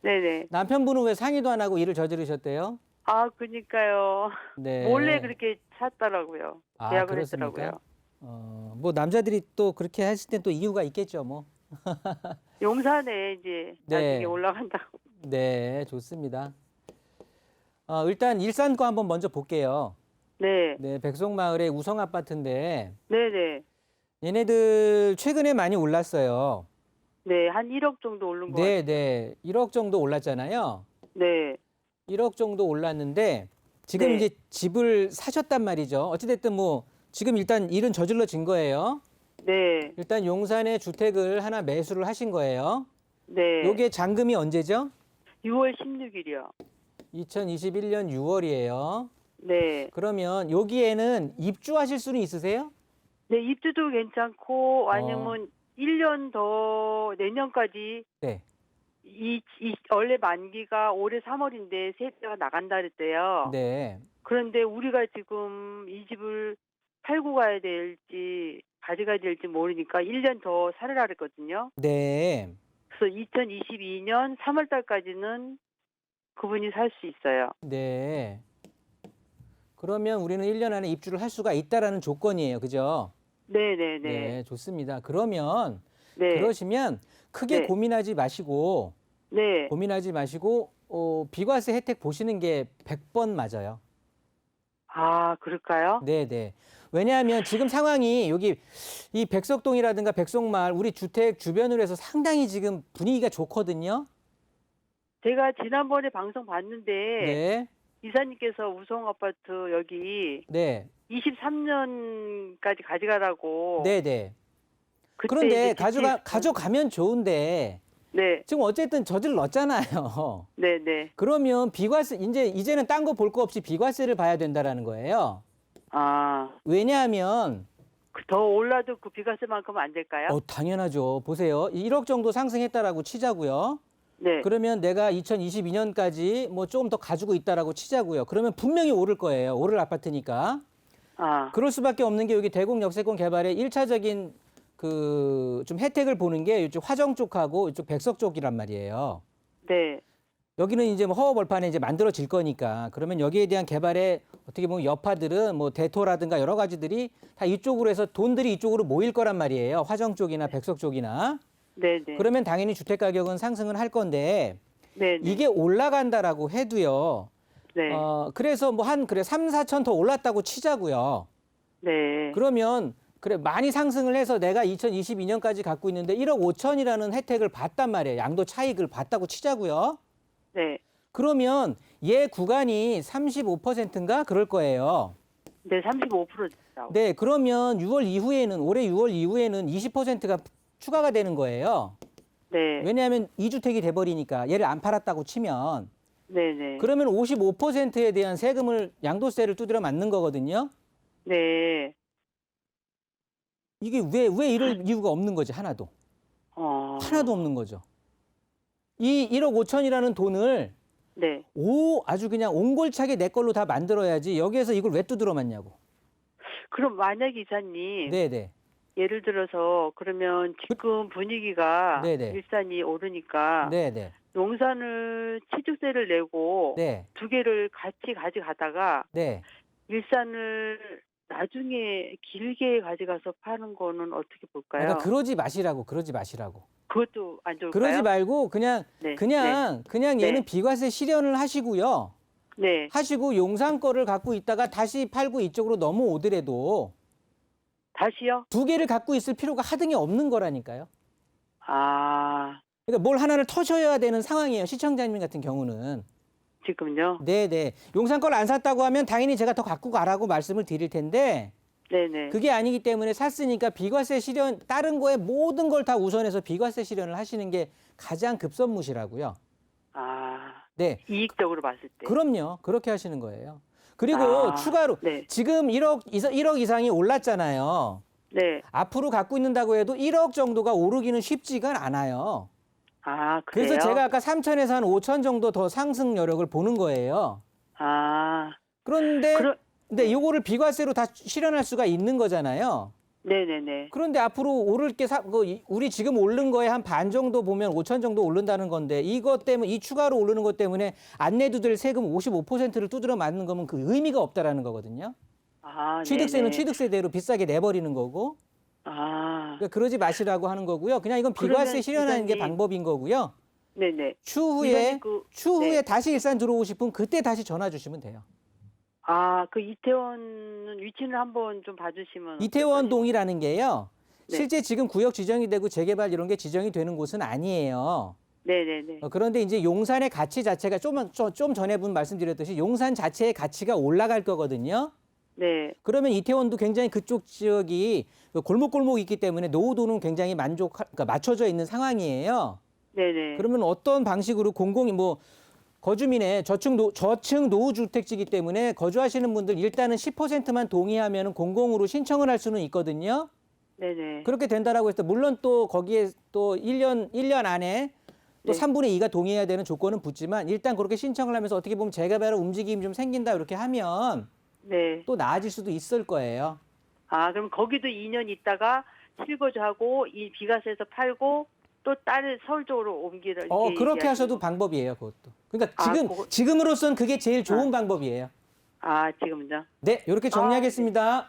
네네. 남편분은 왜 상의도 안 하고 일을 저지르셨대요? 아, 그니까요. 몰래 네. 그렇게 샀더라고요. 아, 계약을 했더라고요. 그렇습니까? 뭐 남자들이 또 그렇게 했을 땐 또 이유가 있겠죠, 뭐. 용산에 이제 나중에 네. 올라간다고. 네, 좋습니다. 일단 일산 거 한번 먼저 볼게요. 네. 네, 백송마을의 우성 아파트인데 네네. 얘네들 최근에 많이 올랐어요. 네. 한 1억 정도 오른 것 네, 같아요. 네. 1억 정도 올랐잖아요. 네. 1억 정도 올랐는데 지금 네. 이제 집을 사셨단 말이죠. 어찌됐든 뭐 지금 일단 일은 저질러진 거예요. 네. 일단 용산에 주택을 하나 매수를 하신 거예요. 네. 요게 잔금이 언제죠? 6월 16일이요. 2021년 6월이에요. 네. 그러면 여기에는 입주하실 수는 있으세요? 네, 입주도 괜찮고 어, 아니면 1년 더 내년까지 네. 원래 만기가 올해 3월인데 세입자가 나간다 그랬대요. 네. 그런데 우리가 지금 이 집을 팔고 가야 될지 가져가야 될지 모르니까 1년 더 살으라 그랬거든요. 네. 그래서 2022년 3월 달까지는 그분이 살 수 있어요. 네. 그러면 우리는 1년 안에 입주를 할 수가 있다라는 조건이에요. 그죠? 네네네. 네, 좋습니다. 그러면 네. 그러시면 크게 네. 고민하지 마시고 네. 비과세 혜택 보시는 게 100번 맞아요. 아, 그럴까요? 네, 네. 왜냐하면 지금 상황이 여기 이 백석동이라든가 백석마을 우리 주택 주변으로 해서 상당히 지금 분위기가 좋거든요. 제가 지난번에 방송 봤는데 네. 이사님께서 우성 아파트 여기 네. 23년까지 가져가라고 네, 네. 그때 이제 그런데 집주인 가져가면 좋은데 네. 지금 어쨌든 저질렀잖아요. 네네. 그러면 비과세 이제는 딴 거 볼 거 없이 비과세를 봐야 된다라는 거예요. 아, 왜냐하면 더 올라도 그 비과세만큼은 안 될까요? 당연하죠. 보세요. 1억 정도 상승했다라고 치자고요. 네. 그러면 내가 2022년까지 뭐 조금 더 가지고 있다라고 치자고요. 그러면 분명히 오를 거예요. 오를 아파트니까. 아, 그럴 수밖에 없는 게 여기 대곡 역세권 개발의 1차적인 그 좀 혜택을 보는 게 이쪽 화정 쪽하고 이쪽 백석 쪽이란 말이에요. 네. 여기는 이제 뭐 허허벌판에 이제 만들어질 거니까 그러면 여기에 대한 개발에 어떻게 보면 여파들은 뭐 대토라든가 여러 가지들이 다 이쪽으로 해서 돈들이 이쪽으로 모일 거란 말이에요. 화정 쪽이나 백석 쪽이나. 네네. 그러면 당연히 주택 가격은 상승을 할 건데 네네. 이게 올라간다라고 해도요. 네. 그래서 뭐 그래 3, 4천 더 올랐다고 치자고요. 네. 그러면 그래 많이 상승을 해서 내가 2022년까지 갖고 있는데 1억 5천이라는 혜택을 받단 말이에요. 양도 차익을 받다고 치자고요. 네. 그러면 얘 구간이 35%인가 그럴 거예요. 네, 35%죠. 네, 그러면 올해 6월 이후에는 20%가 추가가 되는 거예요. 네. 왜냐하면 2주택이 돼버리니까 얘를 안 팔았다고 치면 네네. 그러면 55%에 대한 세금을 양도세를 두드려 맞는 거거든요. 네. 이게 왜 이럴 이유가 없는 거지 하나도. 하나도 어, 없는 거죠. 이 1억 5천이라는 돈을 네. 아주 그냥 옹골차게 내 걸로 다 만들어야지 여기에서 이걸 왜 두드려 맞냐고. 그럼 만약 이사님, 네네. 예를 들어서 그러면 지금 분위기가 네네. 일산이 오르니까 네네. 용산을 취득세를 내고 네. 두 개를 같이 가져가다가 네. 일산을 나중에 길게 가져가서 파는 거는 어떻게 그러니까 볼까요? 그러지 마시라고. 그것도 안 그러지 좋을까요? 말고 네, 네, 그냥 얘는 네, 비과세 실현을 하시고요. 네. 하시고 용산 거를 갖고 있다가 다시 팔고 이쪽으로 넘어오더라도 다시요? 두 개를 갖고 있을 필요가 하등이 없는 거라니까요. 아, 그러니까 뭘 하나를 터셔야 되는 상황이에요. 시청자님 같은 경우는. 지금요? 네네. 용산 걸 안 샀다고 하면 당연히 제가 더 갖고 가라고 말씀을 드릴 텐데 네네. 그게 아니기 때문에 샀으니까 비과세 실현 다른 거에 모든 걸 다 우선해서 비과세 실현을 하시는 게 가장 급선무시라고요. 아, 네. 이익적으로 봤을 때. 그럼요. 그렇게 하시는 거예요. 그리고 아, 추가로 네, 지금 1억 이상이 올랐잖아요. 네. 앞으로 갖고 있는다고 해도 1억 정도가 오르기는 쉽지가 않아요. 아, 그래서 그래요? 제가 아까 3천에서 한 5천 정도 더 상승 여력을 보는 거예요. 아, 그런데 그럼, 근데 네. 이거를 비과세로 다 실현할 수가 있는 거잖아요. 네네네. 그런데 앞으로 오를 게 우리 지금 오른 거에 한 반 정도 보면 5천 정도 오른다는 건데 이것 때문에 이 추가로 오르는 것 때문에 안 내도 될 세금 55%를 두드려 맞는 거면 그 의미가 없다라는 거거든요. 아, 취득세는 네네. 취득세대로 비싸게 내버리는 거고 아, 그러니까 그러지 마시라고 하는 거고요. 그냥 이건 비과세 그러면 실현하는 게 이사님, 방법인 거고요. 네네. 추후에 이사님 추후에 네. 다시 일산 들어오고 싶으면 그때 다시 전화 주시면 돼요. 아, 그 이태원은 위치를 한번 좀 봐주시면 이태원 어떨까요? 동이라는 게요. 네. 실제 지금 구역 지정이 되고 재개발 이런 게 지정이 되는 곳은 아니에요. 네네네. 그런데 이제 용산의 가치 자체가 좀 전에 말씀드렸듯이 용산 자체의 가치가 올라갈 거거든요. 네. 그러면 이태원도 굉장히 그쪽 지역이 골목골목 있기 때문에 노후도는 굉장히 그러니까 맞춰져 있는 상황이에요. 네네. 그러면 어떤 방식으로 공공이 거주민의 저층 노후주택지이기 때문에 거주하시는 분들 일단은 10%만 동의하면 공공으로 신청을 할 수는 있거든요. 네네. 그렇게 된다라고 해서 물론 또 거기에 또 1년 안에 또 네. 3분의 2가 동의해야 되는 조건은 붙지만 일단 그렇게 신청을 하면서 어떻게 보면 재개발 움직임이 좀 생긴다 이렇게 하면 네. 또 나아질 수도 있을 거예요. 아, 그럼 거기도 2년 있다가 실거주하고 이 비과세에서 팔고 또 다른 서울 쪽으로 옮기라 이렇게 그렇게 얘기하시는 하셔도 거. 방법이에요, 그것도. 그러니까 아, 그거 지금으로선 그게 제일 좋은 방법이에요. 아, 지금요? 네, 이렇게 아, 네. 정리하겠습니다.